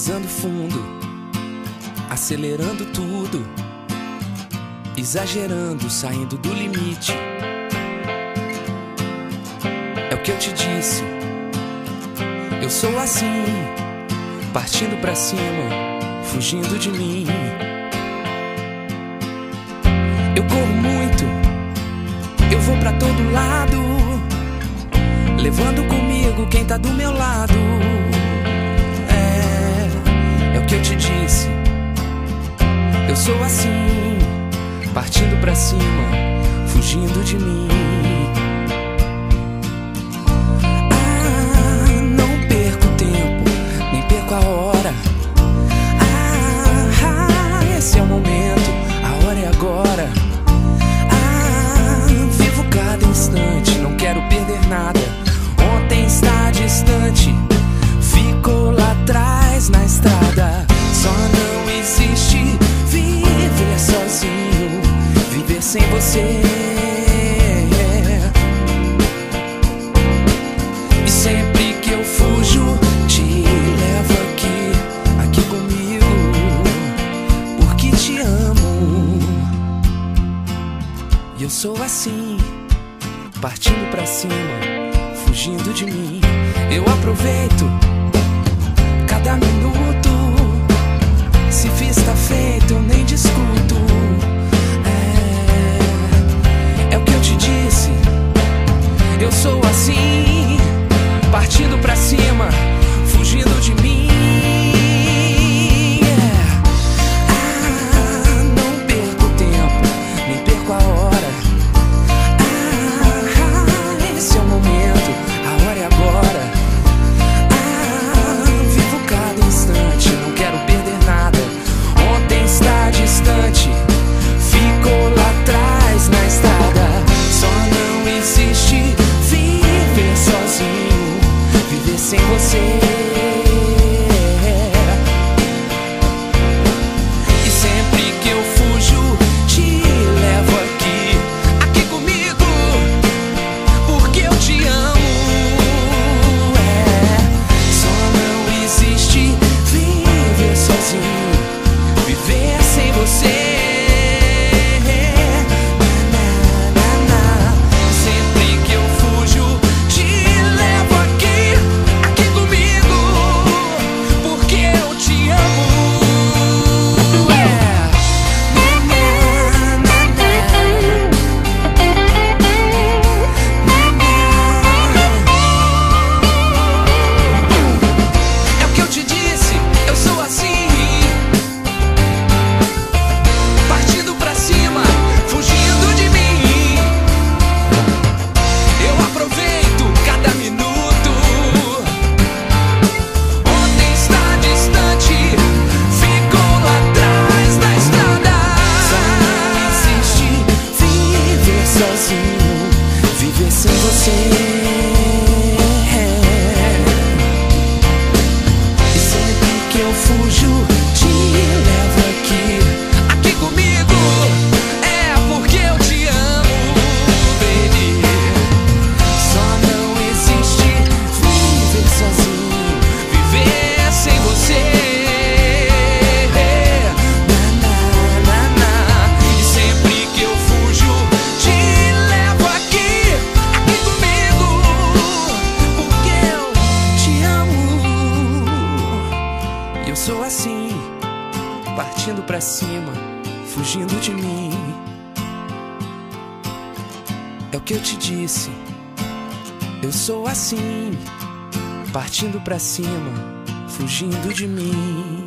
pisando fundo, acelerando tudo, exagerando, saindo do limite. É o que eu te disse, eu sou assim, partindo pra cima, fugindo de mim. Eu corro muito, eu vou pra todo lado, levando comigo quem tá do meu lado. É o que eu te disse, eu sou assim, partindo pra cima, fugindo de mim. Não perco tempo, nem perco a hora. Esse é o momento, a hora é agora. Vivo cada instante, não quero perder nada. Ontem está distante, ficou lá atrás na estrada. Só não existe viver sozinho, viver sem você. E sempre que eu fujo, te levo aqui comigo, porque te amo. E eu sou assim, partindo pra cima, fugindo de mim. Eu aproveito cada minuto, se fiz tá feito, eu nem discuto. É o que eu te disse, eu sou assim, partindo pra cima, fugindo de mim. Não perco tempo, nem perco a hora. Esse é o momento, a hora é agora. Vivo cada instante, não quero perder nada. Ontem está distante, ficou lá atrás na estrada. Só não existe viver sozinho, viver sem você. E sempre que eu fujo, te levo aqui comigo, porque eu te amo. Só não existe viver sozinho, viver sem você. Sempre que eu fujo, te levo aqui comigo, porque eu te amo. É o que eu te disse, eu sou assim, partindo pra cima, fugindo de mim. Eu aproveito cada minuto, ontem está distante, ficou lá atrás na estrada. Só não existe viver sozinho, viver sem você. E sempre que eu fujo, te levo aqui comigo, porque eu te amo, baby. Só não existe viver sozinho, viver sem você. E sempre que eu fujo, te levo aqui comigo, porque eu te amo. E eu sou assim, partindo pra cima, fugindo de mim. É o que eu te disse, eu sou assim, partindo pra cima, fugindo de mim.